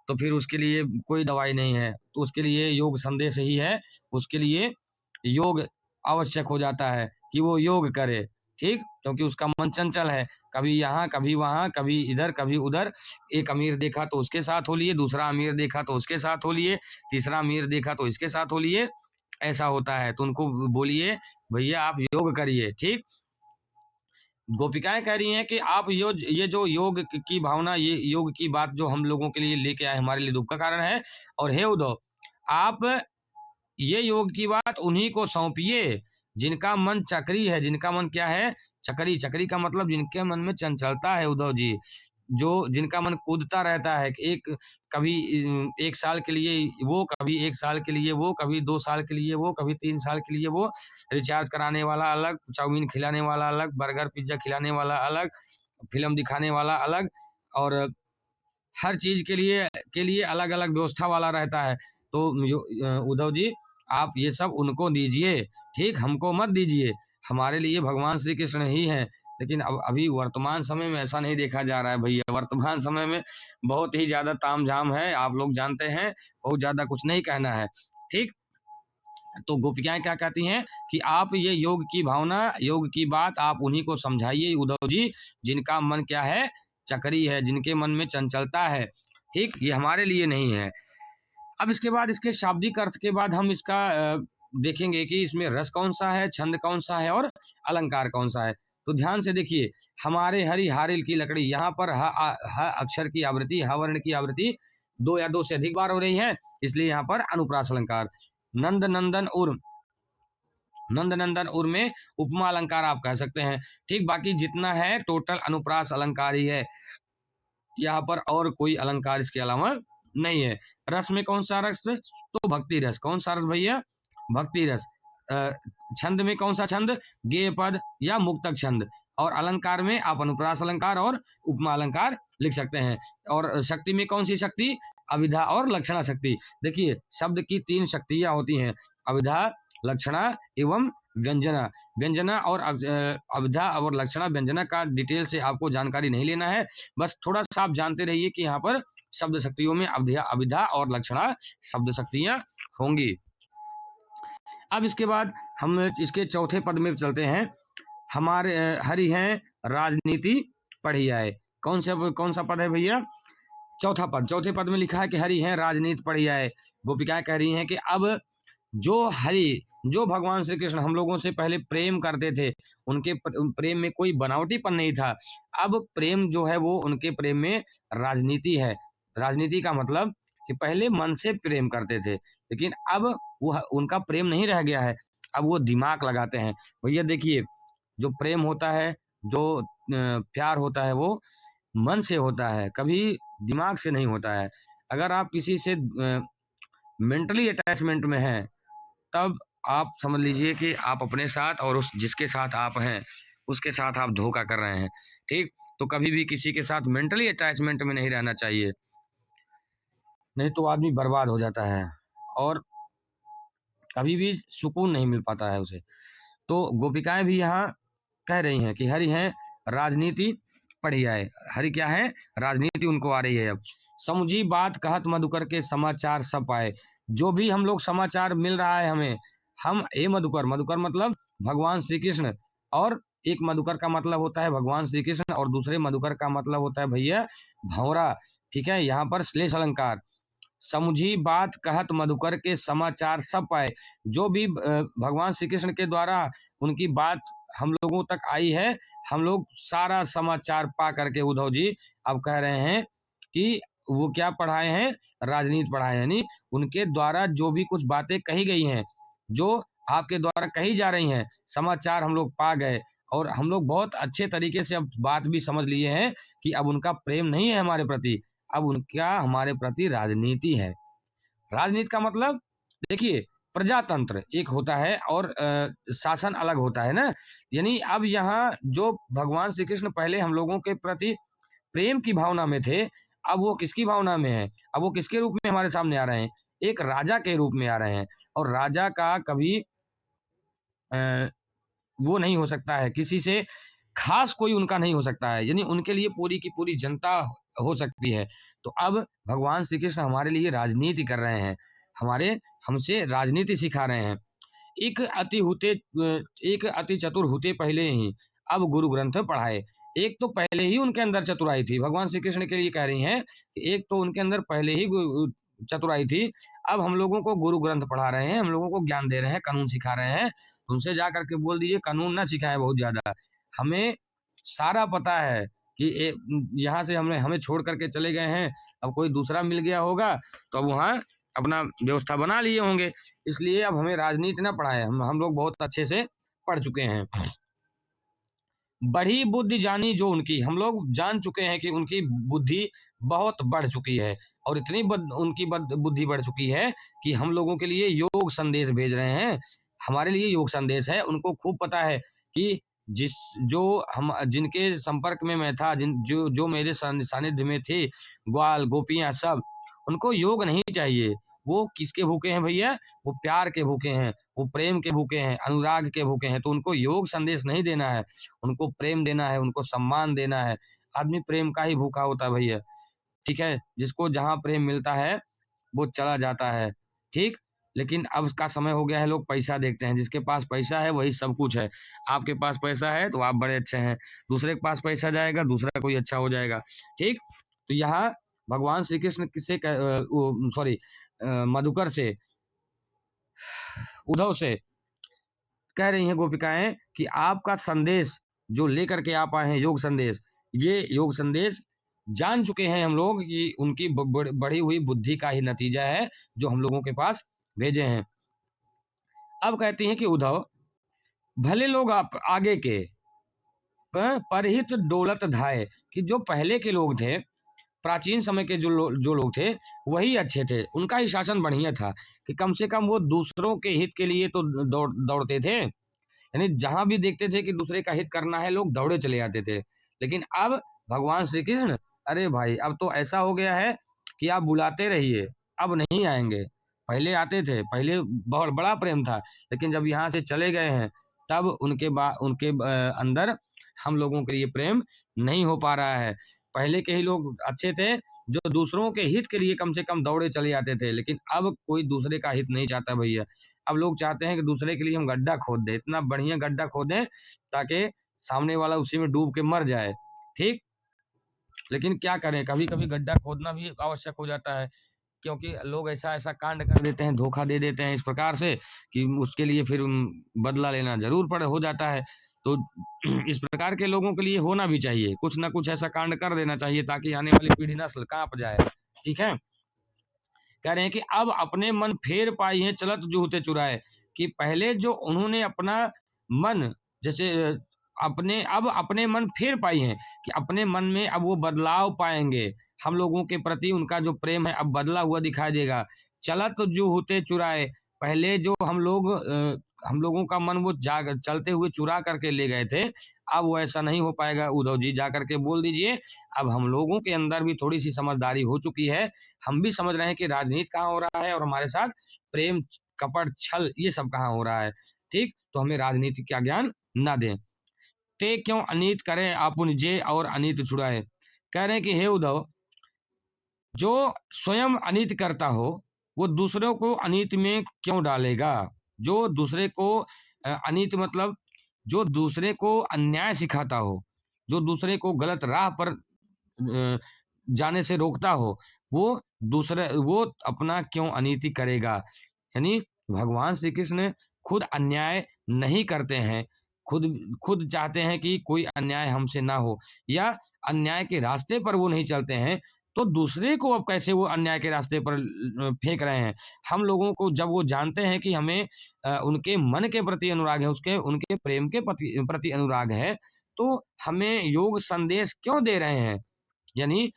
तो फिर उसके लिए कोई दवाई नहीं है। तो उसके लिए योग संदेश ही है, उसके लिए योग आवश्यक हो जाता है कि वो योग करे। ठीक, क्योंकि उसका मन चंचल है, कभी यहाँ कभी वहाँ, कभी इधर कभी उधर। एक अमीर देखा तो उसके साथ हो लिए, दूसरा अमीर देखा तो उसके साथ हो लिए, तीसरा अमीर देखा तो इसके साथ हो लिए। ऐसा होता है, तो उनको बोलिए भैया आप योग करिए। ठीक, गोपिकाएं कह रही हैं कि आप ये जो योग की भावना, ये योग की बात जो हम लोगों के लिए लेके आए, हमारे लिए दुख का कारण है। और हे उद्धव, आप ये योग की बात उन्हीं को सौंपिए जिनका मन चक्री है, जिनका मन क्या है? चक्री। चक्री का मतलब जिनके मन में चंचलता है उद्धव जी, जो जिनका मन कूदता रहता है कि एक कभी 1 साल के लिए वो, कभी 1 साल के लिए वो, कभी 2 साल के लिए वो, कभी 3 साल के लिए वो, रिचार्ज कराने वाला अलग, चाउमीन खिलाने वाला अलग, बर्गर पिज़्ज़ा खिलाने वाला अलग, फ़िल्म दिखाने वाला अलग, और हर चीज़ के लिए अलग-अलग व्यवस्था वाला रहता है। तो उद्धव जी आप ये सब उनको दीजिए, ठीक? हमको मत दीजिए। हमारे लिए भगवान श्री कृष्ण ही हैं। लेकिन अब अभी वर्तमान समय में ऐसा नहीं देखा जा रहा है भैया। वर्तमान समय में बहुत ही ज़्यादा तामझाम है, आप लोग जानते हैं, बहुत ज़्यादा कुछ नहीं कहना है, ठीक। तो गोपिकाएं क्या कहती हैं कि आप ये योग की भावना, योग की बात आप उन्हीं को समझाइए उद्धव जी, जिनका मन क्या है, चक्री है, जिनके मन में चंचलता है, ठीक, ये हमारे लिए नहीं है। अब इसके बाद इसके शाब्दिक अर्थ के बाद हम इसका देखेंगे कि इसमें रस कौन सा है, छंद कौन सा है और अलंकार कौन सा है। तो ध्यान से देखिए, हमारे हरि हारिल की लकड़ी, यहाँ पर ह अक्षर की आवृत्ति, ह वर्ण की आवृत्ति 2 या 2 से अधिक बार हो रही है, इसलिए यहाँ पर अनुप्रास अलंकार। नंद नंदन उर्म, नंद नंदन उर्म में उपमा अलंकार आप कह सकते हैं, ठीक। बाकी जितना है टोटल अनुप्रास अलंकार ही है, यहाँ पर और कोई अलंकार इसके अलावा नहीं है। रस में कौन सा रस, तो भक्ति रस। कौन सा रस भैया, भक्ति रस। छंद में कौन सा छंद, गेय पद या मुक्तक छंद। और अलंकार में आप अनुप्रास अलंकार और उपमा अलंकार लिख सकते हैं। और शक्ति में कौन सी शक्ति, अविधा और लक्षणा शक्ति। देखिए, शब्द की 3 शक्तियां होती हैं, अविधा, लक्षणा एवं व्यंजना। व्यंजना और अविधा और लक्षणा व्यंजना का डिटेल से आपको जानकारी नहीं लेना है, बस थोड़ा सा आप जानते रहिए कि यहाँ पर शब्द शक्तियों में अविधा और लक्षणा शब्द शक्तियां होंगी। अब इसके बाद हम इसके चौथे पद में चलते हैं। हमारे हरि हैं राजनीति पढ़ी आए। कौन सा पद है भैया, चौथा पद। चौथे पद में लिखा है कि हरि हैं राजनीति पढ़ी आए। गोपिकाएं कह रही हैं कि अब जो हरि, जो भगवान श्री कृष्ण हम लोगों से पहले प्रेम करते थे, उनके प्रेम में कोई बनावटीपन नहीं था। अब प्रेम जो है वो उनके प्रेम में राजनीति है। राजनीति का मतलब कि पहले मन से प्रेम करते थे, लेकिन अब वो उनका प्रेम नहीं रह गया है, अब वो दिमाग लगाते हैं। भैया देखिए, जो प्रेम होता है, जो प्यार होता है, वो मन से होता है, कभी दिमाग से नहीं होता है। अगर आप किसी से मेंटली अटैचमेंट में हैं, तब आप समझ लीजिए कि आप अपने साथ और उस जिसके साथ आप हैं उसके साथ आप धोखा कर रहे हैं, ठीक। तो कभी भी किसी के साथ मेंटली अटैचमेंट में नहीं रहना चाहिए, नहीं तो आदमी बर्बाद हो जाता है और कभी भी सुकून नहीं मिल पाता है उसे। तो गोपिकाएं भी यहाँ कह रही हैं कि हरि हैं राजनीति पढ़ी आए। हरि क्या है, राजनीति उनको आ रही है। अब समुझी बात कहत मधुकर के समाचार सब पाए। जो भी हम लोग समाचार मिल रहा है हमें, हम ए मधुकर, मधुकर मतलब भगवान श्री कृष्ण, और एक मधुकर का मतलब होता है भगवान श्री कृष्ण और दूसरे मधुकर का मतलब होता है भैया भंवरा, ठीक है। यहाँ पर श्लेष अलंकार। समुझी बात कहत मधुकर के समाचार सब पाए। जो भी भगवान श्री कृष्ण के द्वारा उनकी बात हम लोगों तक आई है, हम लोग सारा समाचार पा करके उद्धव जी अब कह रहे हैं कि वो क्या पढ़ाए हैं, राजनीति पढ़ाए हैं। यानी उनके द्वारा जो भी कुछ बातें कही गई हैं, जो आपके द्वारा कही जा रही हैं, समाचार हम लोग पा गए और हम लोग बहुत अच्छे तरीके से अब बात भी समझ लिए हैं कि अब उनका प्रेम नहीं है हमारे प्रति, अब उनका हमारे प्रति राजनीति है। राजनीति का मतलब देखिए, प्रजातंत्र एक होता है और शासन अलग होता है ना। यानी अब यहाँ जो भगवान श्री कृष्ण पहले हम लोगों के प्रति प्रेम की भावना में थे, अब वो किसकी भावना में है, अब वो किसके रूप में हमारे सामने आ रहे हैं, एक राजा के रूप में आ रहे हैं। और राजा का कभी वो नहीं हो सकता है, किसी से खास कोई उनका नहीं हो सकता है, यानी उनके लिए पूरी की पूरी जनता हो सकती है। तो अब भगवान श्री कृष्ण हमारे लिए राजनीति कर रहे हैं, हमसे राजनीति सिखा रहे हैं। एक अति चतुर होते पहले ही अब गुरु ग्रंथ पढ़ाए। एक तो पहले ही उनके अंदर चतुराई थी, भगवान श्री कृष्ण के लिए कह रही हैं कि एक तो उनके अंदर पहले ही चतुराई थी, अब हम लोगों को गुरु ग्रंथ पढ़ा रहे हैं, हम लोगों को ज्ञान दे रहे हैं, कानून सिखा रहे हैं। उनसे जा करके बोल दीजिए कानून ना सिखाए बहुत ज्यादा, हमें सारा पता है कि यहाँ से हमें छोड़ करके चले गए हैं, अब कोई दूसरा मिल गया होगा तो अब वहाँ अपना व्यवस्था बना लिए होंगे, इसलिए अब हमें राजनीति ना पढ़ाए, हम लोग बहुत अच्छे से पढ़ चुके हैं। बढ़ी बुद्धि जानी जो उनकी, हम लोग जान चुके हैं कि उनकी बुद्धि बहुत बढ़ चुकी है और इतनी उनकी बुद्धि बढ़ चुकी है कि हम लोगों के लिए योग संदेश भेज रहे हैं। हमारे लिए योग संदेश है, उनको खूब पता है कि जिनके संपर्क में मैं था, जो मेरे सानिध्य में थे, ग्वाल गोपियां सब, उनको योग नहीं चाहिए। वो किसके भूखे हैं भैया, वो प्यार के भूखे हैं, वो प्रेम के भूखे हैं, अनुराग के भूखे हैं, तो उनको योग संदेश नहीं देना है, उनको प्रेम देना है, उनको सम्मान देना है। आदमी प्रेम का ही भूखा होता है भैया, ठीक है? जिसको जहाँ प्रेम मिलता है, वो चला जाता है, ठीक? लेकिन अब का समय हो गया है, लोग पैसा देखते हैं, जिसके पास पैसा है वही सब कुछ है। आपके पास पैसा है तो आप बड़े अच्छे हैं, दूसरे के पास पैसा जाएगा, दूसरा कोई अच्छा हो जाएगा, ठीक? तो यहाँ भगवान श्री कृष्ण किससे सॉरी मधुकर से, उद्धव से कह रही हैं गोपिकाएं कि आपका संदेश जो लेकर के आप आए हैं योग संदेश, ये योग संदेश जान चुके हैं हम लोग कि उनकी बढ़ी हुई बुद्धि का ही नतीजा है जो हम लोगों के पास भेजे हैं। अब कहती हैं कि उद्धव, भले लोग आप आगे के परहित डोलत धाये, कि जो पहले के लोग थे, प्राचीन समय के जो लोग थे, वही अच्छे थे, उनका ही शासन बढ़िया था कि कम से कम वो दूसरों के हित के लिए तो दौड़ते थे, यानी जहां भी देखते थे कि दूसरे का हित करना है, लोग दौड़े चले जाते थे। लेकिन अब भगवान श्री कृष्ण, अरे भाई अब तो ऐसा हो गया है कि आप बुलाते रहिए, अब नहीं आएंगे। पहले आते थे, पहले बहुत बड़ा प्रेम था, लेकिन जब यहाँ से चले गए हैं, तब उनके अंदर हम लोगों के लिए प्रेम नहीं हो पा रहा है। पहले के ही लोग अच्छे थे, जो दूसरों के हित के लिए कम से कम दौड़े चले जाते थे, लेकिन अब कोई दूसरे का हित नहीं चाहता भैया। अब लोग चाहते हैं कि दूसरे के लिए हम गड्ढा खोद दें, इतना बढ़िया गड्ढा खोदें ताकि सामने वाला उसी में डूब के मर जाए, ठीक? लेकिन क्या करें, कभी-कभी गड्ढा खोदना भी आवश्यक हो जाता है, क्योंकि लोग ऐसा-ऐसा कांड कर देते हैं, धोखा दे देते हैं इस प्रकार से कि उसके लिए फिर बदला लेना ज़रूर हो जाता है। तो इस प्रकार के लोगों के लिए होना भी चाहिए, कुछ ना कुछ ऐसा कांड कर देना चाहिए ताकि आने वाली पीढ़ी नस्ल काँप जाए, ठीक है? कह रहे हैं कि अब अपने मन फेर पाई है चलत जूहते चुराए, कि पहले जो उन्होंने अपना मन जैसे अपने मन फेर पाई हैं कि अपने मन में अब वो बदलाव पाएंगे, हम लोगों के प्रति उनका जो प्रेम है अब बदला हुआ दिखाई देगा। चलत जूहते चुराए, पहले जो हम लोगों का मन वो चलते हुए चुरा करके ले गए थे, अब वो ऐसा नहीं हो पाएगा। उद्धव जी जा करके बोल दीजिए, अब हम लोगों के अंदर भी थोड़ी सी समझदारी हो चुकी है, हम भी समझ रहे हैं कि राजनीति कहाँ हो रहा है और हमारे साथ प्रेम, कपट, छल ये सब कहाँ हो रहा है, ठीक? तो हमें राजनीति का ज्ञान ना दें। ते क्यों अनीत करें आपुन जे और अनीत छुड़ाए। कह रहे हैं कि हे उद्धव, जो स्वयं अनित करता हो, वो दूसरों को अनित में क्यों डालेगा? जो दूसरे को अनित मतलब जो दूसरे को अन्याय सिखाता हो, जो दूसरे को गलत राह पर जाने से रोकता हो, वो अपना क्यों अनीति करेगा? यानी भगवान श्री कृष्ण खुद अन्याय नहीं करते हैं, खुद खुद चाहते हैं कि कोई अन्याय हमसे ना हो, या अन्याय के रास्ते पर वो नहीं चलते हैं, तो दूसरे को अब कैसे वो अन्याय के रास्ते पर फेंक रहे हैं? हम लोगों को जब वो जानते हैं कि हमें उनके मन के प्रति अनुराग है, उसके उनके प्रेम के प्रति प्रति अनुराग है, तो हमें योग संदेश क्यों दे रहे हैं? यानी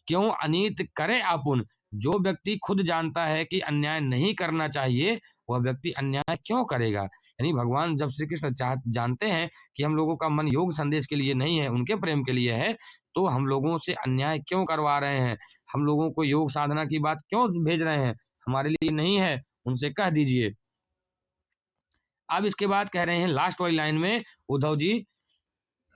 क्यों अनित करे आपुन, जो व्यक्ति खुद जानता है कि अन्याय नहीं करना चाहिए, वह व्यक्ति अन्याय क्यों करेगा? यानी भगवान जब श्री कृष्ण जानते हैं कि हम लोगों का मन योग संदेश के लिए नहीं है, उनके प्रेम के लिए है, तो हम लोगों से अन्याय क्यों करवा रहे हैं? हम लोगों को योग साधना की बात क्यों भेज रहे हैं? हमारे लिए नहीं है, उनसे कह दीजिए। अब इसके बाद कह रहे हैं लास्ट वाली लाइन में उद्धव जी,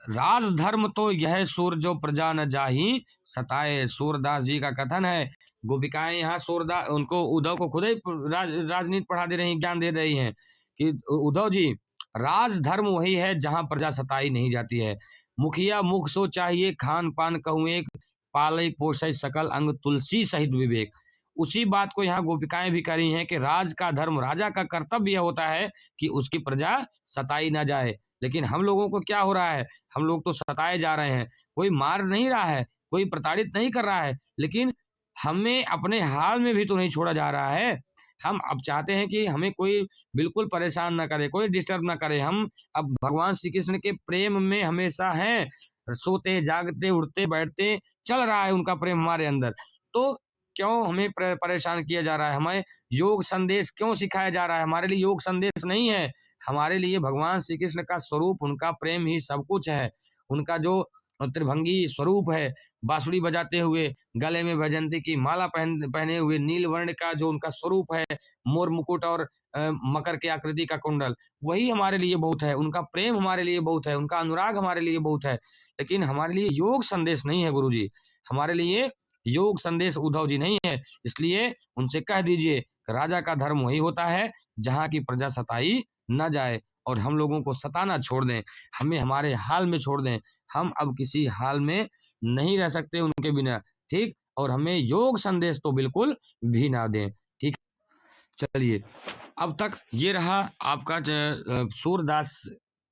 राजधर्म तो यह सूर जो प्रजा न जाही सताए। सूरदास जी का कथन है। गोपिकाएं यहाँ सूरदास उनको उद्धव को खुद ही राजनीति पढ़ा दे रही, ज्ञान दे रही हैं कि उद्धव जी, राजधर्म वही है जहां प्रजा सताई नहीं जाती है। मुखिया मुख सो चाहिए, खान पान कहूँ एक, पालय पोषय सकल अंग तुलसी सहित विवेक। उसी बात को यहाँ गोपिकाएं भी करी हैं कि राज का धर्म, राजा का कर्तव्य होता है कि उसकी प्रजा सताई ना जाए। लेकिन हम लोगों को क्या हो रहा है, हम लोग तो सताए जा रहे हैं। कोई मार नहीं रहा है, कोई प्रताड़ित नहीं कर रहा है, लेकिन हमें अपने हाल में भी तो नहीं छोड़ा जा रहा है। हम अब चाहते हैं कि हमें कोई बिल्कुल परेशान ना करे, कोई डिस्टर्ब ना करे। हम अब भगवान श्री कृष्ण के प्रेम में हमेशा हैं, सोते जागते उठते बैठते चल रहा है उनका प्रेम हमारे अंदर। तो क्यों हमें परेशान किया जा रहा है? हमें योग संदेश क्यों सिखाया जा रहा है? हमारे लिए योग संदेश नहीं है, हमारे लिए भगवान श्री कृष्ण का स्वरूप, उनका प्रेम ही सब कुछ है। उनका जो त्रिभंगी स्वरूप है, बांसुरी बजाते हुए, गले में वैजयंती की माला पहने हुए, नील वर्ण का जो उनका स्वरूप है, मोर मुकुट और मकर की आकृति का कुंडल, वही हमारे लिए बहुत है। उनका प्रेम हमारे लिए बहुत है, उनका अनुराग हमारे लिए बहुत है। लेकिन हमारे लिए योग संदेश नहीं है गुरुजी। हमारे लिए योग संदेश उद्धव जी नहीं है। इसलिए उनसे कह दीजिए, राजा का धर्म वही होता है जहाँ की प्रजा सताई ना जाए, और हम लोगों को सताना छोड़ दें, हमें हमारे हाल में छोड़ दें। हम अब किसी हाल में नहीं रह सकते उनके बिना, ठीक? और हमें योग संदेश तो बिल्कुल भी ना दें, ठीक? चलिए, अब तक ये रहा आपका सूरदास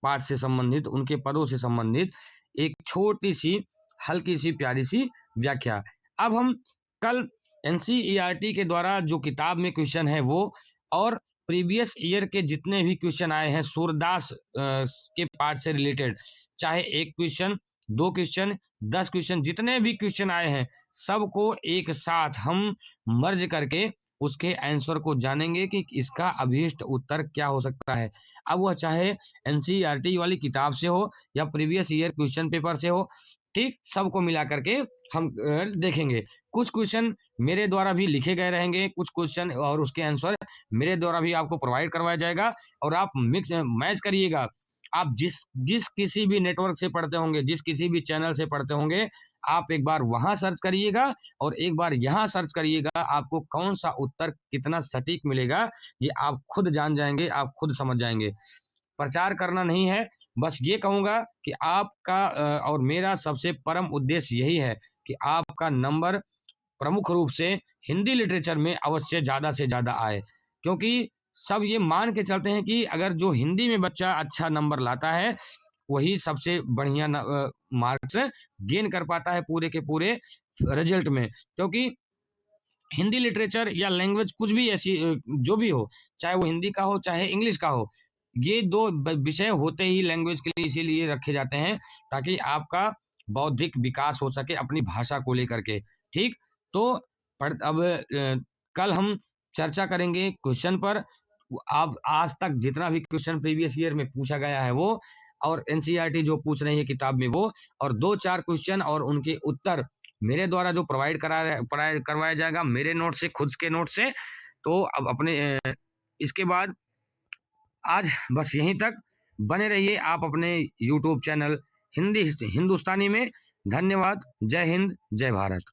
पाठ से संबंधित, उनके पदों से संबंधित एक छोटी-सी, हल्की-सी, प्यारी-सी व्याख्या। अब हम कल एनसीईआरटी के द्वारा जो किताब में क्वेश्चन है वो, और प्रीवियस ईयर के जितने भी क्वेश्चन आए हैं सूरदास के पाठ से रिलेटेड, चाहे 1 क्वेश्चन, 2 क्वेश्चन, 10 क्वेश्चन, जितने भी क्वेश्चन आए हैं, सबको एक साथ हम मर्ज करके उसके आंसर को जानेंगे कि इसका अभीष्ट उत्तर क्या हो सकता है। अब वह चाहे एनसीईआरटी वाली किताब से हो या प्रीवियस ईयर क्वेश्चन पेपर से हो, ठीक? सबको मिला करके हम देखेंगे। कुछ क्वेश्चन मेरे द्वारा भी लिखे गए रहेंगे, कुछ क्वेश्चन और उसके आंसर मेरे द्वारा भी आपको प्रोवाइड करवाया जाएगा, और आप मिक्स मैच करिएगा। आप जिस जिस किसी भी नेटवर्क से पढ़ते होंगे, जिस किसी भी चैनल से पढ़ते होंगे, आप एक बार वहाँ सर्च करिएगा और एक बार यहाँ सर्च करिएगा, आपको कौन-सा उत्तर कितना सटीक मिलेगा, ये आप खुद जान जाएँगे, आप खुद समझ जाएँगे। प्रचार करना नहीं है, बस ये कहूँगा कि आपका और मेरा सबसे परम उद्देश्य यही है कि आपका नंबर प्रमुख रूप से हिंदी लिटरेचर में अवश्य ज़्यादा से ज़्यादा आए। क्योंकि सब ये मान के चलते हैं कि अगर जो हिंदी में बच्चा अच्छा नंबर लाता है, वही सबसे बढ़िया मार्क्स गेन कर पाता है पूरे के पूरे रिजल्ट में। क्योंकि हिंदी लिटरेचर या लैंग्वेज कुछ भी ऐसी जो भी हो, चाहे वो हिंदी का हो, चाहे इंग्लिश का हो, ये 2 विषय होते ही लैंग्वेज के लिए इसीलिए रखे जाते हैं, ताकि आपका बौद्धिक विकास हो सके अपनी भाषा को लेकर के, ठीक? तो अब कल हम चर्चा करेंगे क्वेश्चन पर। आप आज तक जितना भी क्वेश्चन प्रीवियस ईयर में पूछा गया है वो, और एनसीईआरटी जो पूछ रही है किताब में वो, और 2-4 क्वेश्चन और उनके उत्तर मेरे द्वारा जो प्रोवाइड करवाया जाएगा मेरे नोट से, खुद के नोट से। तो अब अपने इसके बाद आज बस यहीं तक। बने रहिए आप अपने यूट्यूब चैनल हिंदुस्तानी में। धन्यवाद। जय हिंद, जय भारत।